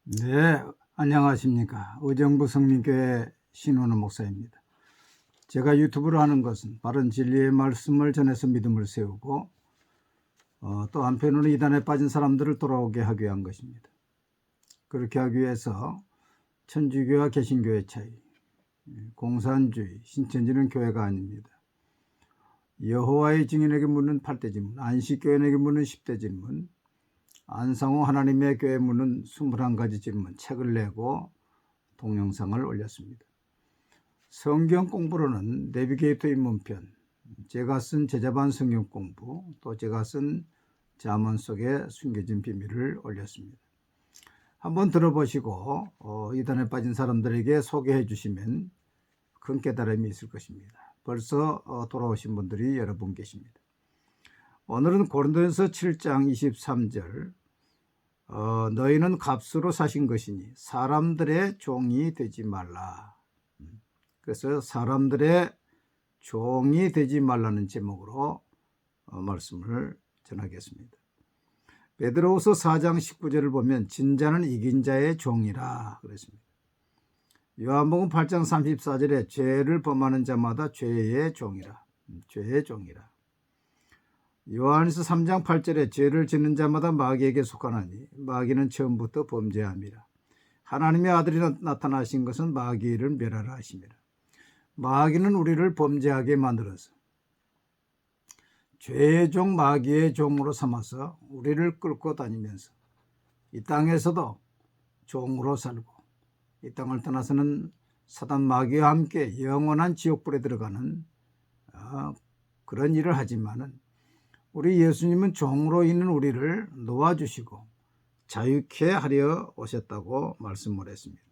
네, 안녕하십니까. 의정부 성민교회 신원호 목사입니다. 제가 유튜브를 하는 것은 바른 진리의 말씀을 전해서 믿음을 세우고 또 한편으로는 이단에 빠진 사람들을 돌아오게 하기 위한 것입니다. 그렇게 하기 위해서 천주교와 개신교의 차이, 공산주의, 신천지는 교회가 아닙니다. 여호와의 증인에게 묻는 8대 질문, 안식교인에게 묻는 10대 질문, 안상호 하나님의 교회 묻는 21가지 질문 책을 내고 동영상을 올렸습니다. 성경 공부로는 내비게이터 입문편, 제가 쓴 제자반 성경 공부, 또 제가 쓴 잠언 속에 숨겨진 비밀을 올렸습니다. 한번 들어보시고 이단에 빠진 사람들에게 소개해 주시면 큰 깨달음이 있을 것입니다. 벌써 돌아오신 분들이 여러 분 계십니다. 오늘은 고린도전서 7장 23절 너희는 값으로 사신 것이니 사람들의 종이 되지 말라. 그래서 사람들의 종이 되지 말라는 제목으로 말씀을 전하겠습니다. 베드로후서 4장 19절을 보면 진자는 이긴 자의 종이라 그랬습니다. 요한복음 8장 34절에 죄를 범하는 자마다 죄의 종이라. 죄의 종이라. 요한일서 3장 8절에 죄를 짓는 자마다 마귀에게 속하나니 마귀는 처음부터 범죄함이라. 하나님의 아들이 나타나신 것은 마귀를 멸하라 하심이라. 마귀는 우리를 범죄하게 만들어서 죄의 종 마귀의 종으로 삼아서 우리를 끌고 다니면서 이 땅에서도 종으로 살고 이 땅을 떠나서는 사단 마귀와 함께 영원한 지옥불에 들어가는 그런 일을 하지만은 우리 예수님은 종으로 있는 우리를 놓아주시고 자유케 하려 오셨다고 말씀을 했습니다.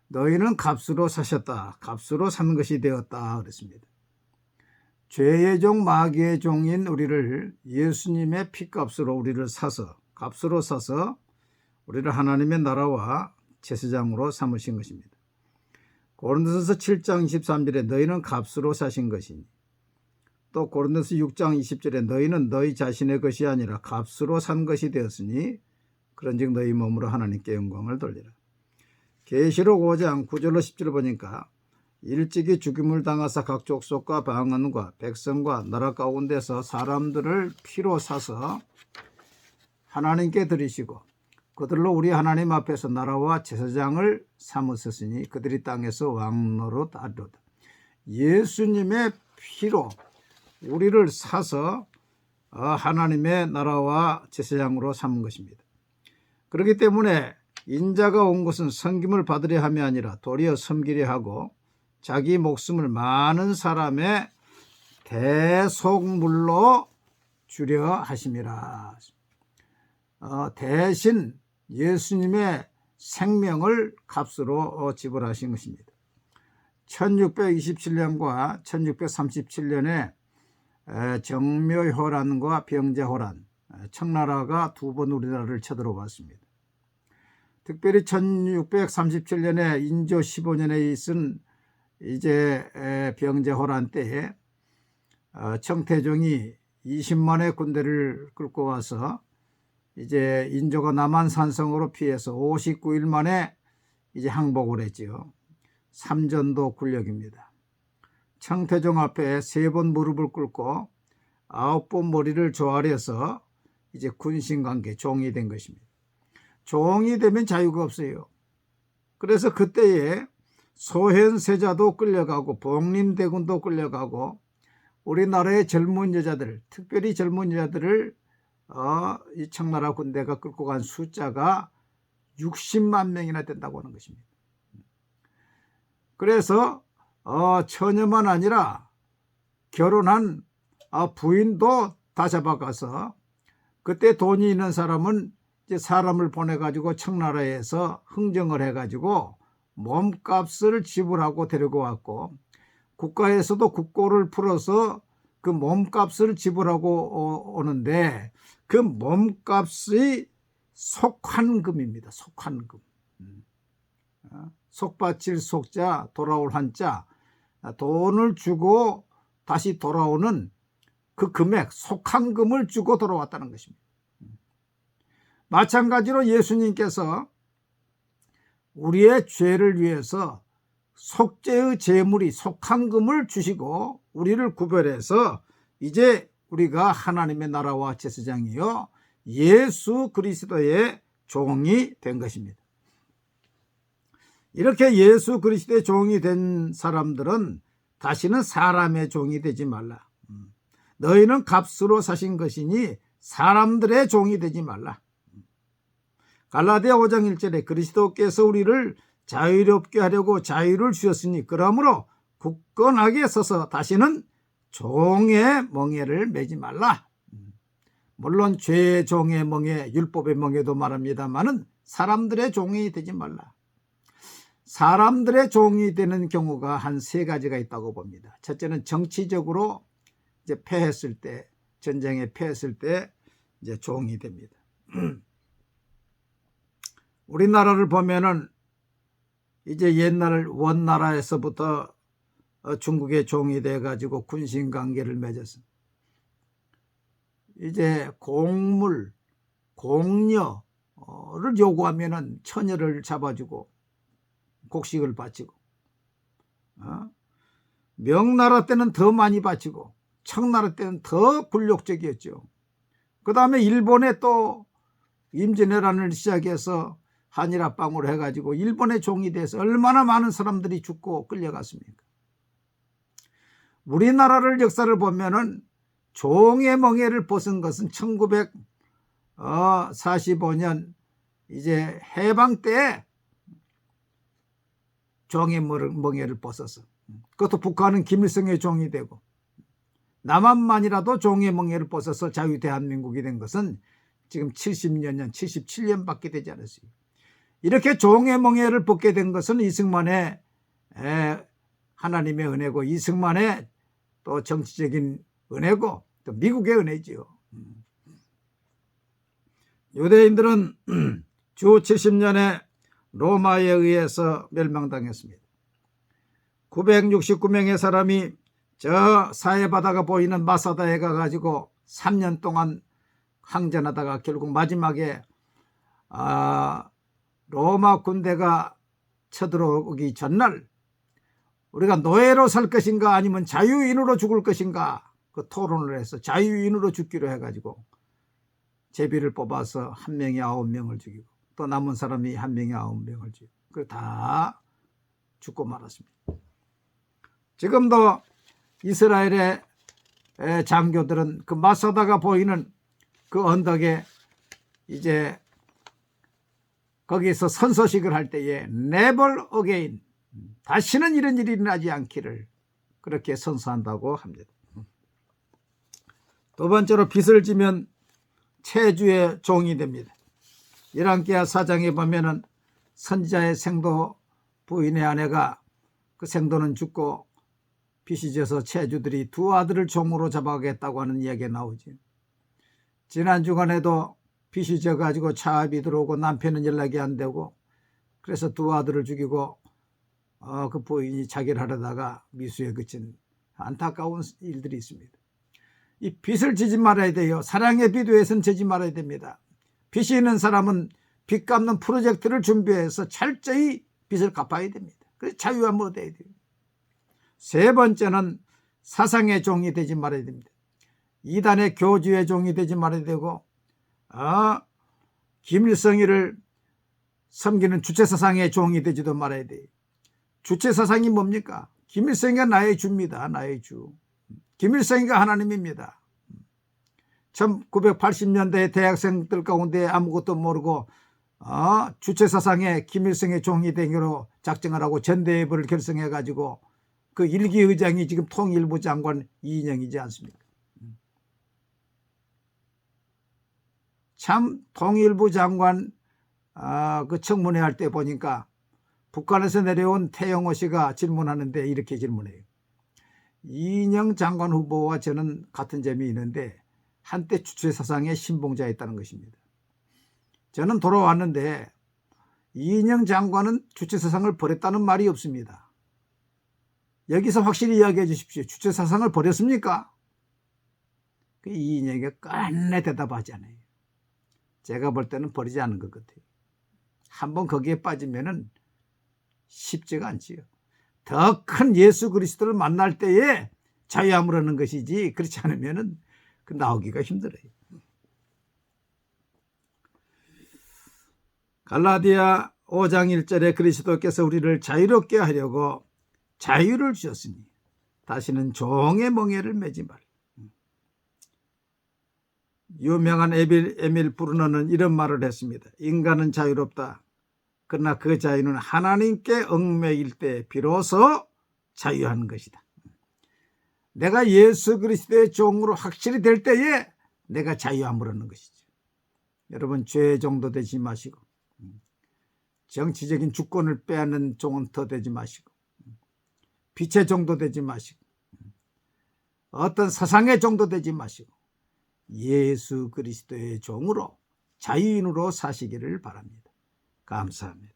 너희는 값으로 사셨다. 값으로 산 것이 되었다. 그랬습니다. 죄의 종 마귀의 종인 우리를 예수님의 피값으로 우리를 사서 값으로 사서 우리를 하나님의 나라와 제사장으로 삼으신 것입니다. 고린도전서 7장 23절에 너희는 값으로 사신 것이니 또 고린도서 6장 20절에 너희는 너희 자신의 것이 아니라 값으로 산 것이 되었으니 그런즉 너희 몸으로 하나님께 영광을 돌리라. 계시록 5장 9절로 10절을 보니까 일찍이 죽임을 당하사 각 족속과 방언과 백성과 나라 가운데서 사람들을 피로 사서 하나님께 드리시고 그들로 우리 하나님 앞에서 나라와 제사장을 삼으셨으니 그들이 땅에서 왕노릇 하리로다. 예수님의 피로 우리를 사서 하나님의 나라와 제사장으로 삼은 것입니다. 그렇기 때문에 인자가 온 것은 섬김을 받으려 함이 아니라 도리어 섬기려 하고 자기 목숨을 많은 사람의 대속물로 주려 하심이라. 대신 예수님의 생명을 값으로 지불하신 것입니다. 1627년과 1637년에 정묘호란과 병자호란, 청나라가 두 번 우리나라를 쳐들어왔습니다. 특별히 1637년에 인조 15년에 있은 이제 병자호란 때에 청태종이 20만의 군대를 끌고 와서 이제 인조가 남한 산성으로 피해서 59일 만에 이제 항복을 했지요. 삼전도 굴력입니다. 청태종 앞에 3번 무릎을 꿇고 9번 머리를 조아려서 이제 군신관계 종이 된 것입니다. 종이 되면 자유가 없어요. 그래서 그때에 소현세자도 끌려가고 복림대군도 끌려가고 우리나라의 젊은 여자들, 특별히 젊은 여자들을 이 청나라 군대가 끌고 간 숫자가 60만 명이나 된다고 하는 것입니다. 그래서 처녀만 아니라 결혼한 부인도 다 잡아가서 그때 돈이 있는 사람은 이제 사람을 보내가지고 청나라에서 흥정을 해가지고 몸값을 지불하고 데리고 왔고 국가에서도 국고를 풀어서 그 몸값을 지불하고 오는데 그 몸값이 속환금입니다. 속환금. 속바칠 속자 돌아올 한자 돈을 주고 다시 돌아오는 그 금액 속한금을 주고 돌아왔다는 것입니다. 마찬가지로 예수님께서 우리의 죄를 위해서 속죄의 제물이 속한금을 주시고 우리를 구별해서 이제 우리가 하나님의 나라와 제사장이요 예수 그리스도의 종이 된 것입니다. 이렇게 예수 그리스도의 종이 된 사람들은 다시는 사람의 종이 되지 말라. 너희는 값으로 사신 것이니 사람들의 종이 되지 말라. 갈라디아 5장 1절에 그리스도께서 우리를 자유롭게 하려고 자유를 주셨으니 그러므로 굳건하게 서서 다시는 종의 멍에를 매지 말라. 물론 죄의 종의 멍에, 율법의 멍에도 말합니다만은 사람들의 종이 되지 말라. 사람들의 종이 되는 경우가 한 세 가지가 있다고 봅니다. 첫째는 정치적으로 이제 패했을 때, 전쟁에 패했을 때 이제 종이 됩니다. 우리나라를 보면은 이제 옛날 원나라에서부터 중국의 종이 돼가지고 군신관계를 맺었습니다. 이제 공물, 공녀를 요구하면은 처녀를 잡아주고 곡식을 바치고, 명나라 때는 더 많이 바치고 청나라 때는 더 굴욕적이었죠. 그 다음에 일본에 또 임진왜란을 시작해서 한일합방으로 해가지고 일본의 종이 돼서 얼마나 많은 사람들이 죽고 끌려갔습니까? 우리나라를 역사를 보면은 종의 멍에를 벗은 것은 1945년 이제 해방 때 종의 멍에를 벗었어. 그것도 북한은 김일성의 종이 되고 남한만이라도 종의 멍에를 벗어서 자유 대한민국이 된 것은 지금 70년 전, 77년밖에 되지 않았어요. 이렇게 종의 멍에를 벗게 된 것은 이승만의 하나님의 은혜고 이승만의 또 정치적인 은혜고 또 미국의 은혜지요. 유대인들은 주 70년에 로마에 의해서 멸망당했습니다. 969명의 사람이 저 사해바다가 보이는 마사다에 가가지고 3년 동안 항전하다가 결국 마지막에 로마 군대가 쳐들어오기 전날 우리가 노예로 살 것인가 아니면 자유인으로 죽을 것인가 그 토론을 해서 자유인으로 죽기로 해가지고 제비를 뽑아서 한 명이 9명을 죽이고 또 남은 사람이 한 명이 9명을 죽이고 그 다 죽고 말았습니다. 지금도 이스라엘의 장교들은 그 마사다가 보이는 그 언덕에 이제 거기서 선서식을 할 때에 never again 다시는 이런 일이 일어나지 않기를 그렇게 선서한다고 합니다. 두 번째로 빚을 지면 체주의 종이 됩니다. 열왕기하 4장에 보면은 선지자의 생도 부인의 아내가 그 생도는 죽고 빚이 져서 체주들이 두 아들을 종으로 잡아가겠다고 하는 이야기가 나오지. 지난 주간에도 빚이 져가지고 차압이 들어오고 남편은 연락이 안 되고 그래서 두 아들을 죽이고 그 부인이 자기를 하려다가 미수에 그친 안타까운 일들이 있습니다. 이 빚을 지지 말아야 돼요. 사랑의 빚 위해서는 지지 말아야 됩니다. 빚이 있는 사람은 빚 갚는 프로젝트를 준비해서 철저히 빚을 갚아야 됩니다. 그래서 자유함을 얻어야 돼요. 세 번째는 사상의 종이 되지 말아야 됩니다. 이단의 교주의 종이 되지 말아야 되고 김일성이를 섬기는 주체사상의 종이 되지도 말아야 돼요. 주체사상이 뭡니까? 김일성이가 나의 주입니다. 나의 주. 김일성이가 하나님입니다. 1980년대 대학생들 가운데 아무것도 모르고 주체사상의 김일성의 종이 되기로 작정을 하고 전대회부를 결성해가지고 그 일기 의장이 지금 통일부 장관 이인영이지 않습니까? 참 통일부 장관 그 청문회 할 때 보니까 북한에서 내려온 태영호 씨가 질문하는데 이렇게 질문해요. 이인영 장관 후보와 저는 같은 점이 있는데 한때 주체사상의 신봉자였다는 것입니다. 저는 돌아왔는데 이인영 장관은 주체사상을 버렸다는 말이 없습니다. 여기서 확실히 이야기해 주십시오. 주체사상을 버렸습니까? 그 이인영이 끝내 대답하지 않아요. 제가 볼 때는 버리지 않은 것 같아요. 한번 거기에 빠지면은 쉽지가 않지요. 더 큰 예수 그리스도를 만날 때에 자유함을 얻는 것이지, 그렇지 않으면 그 나오기가 힘들어요. 갈라디아 5장 1절에 그리스도께서 우리를 자유롭게 하려고 자유를 주셨으니 다시는 종의 멍에를 매지 말라. 유명한 에밀 브루너는 이런 말을 했습니다. 인간은 자유롭다. 그러나 그 자유는 하나님께 얽매일 때 비로소 자유한 것이다. 내가 예수 그리스도의 종으로 확실히 될 때에 내가 자유함을 얻는 것이죠. 여러분, 죄의 종도 되지 마시고, 정치적인 주권을 빼앗는 종은 더 되지 마시고, 빛의 종도 되지 마시고, 어떤 사상의 종도 되지 마시고, 예수 그리스도의 종으로 자유인으로 사시기를 바랍니다. 감사합니다.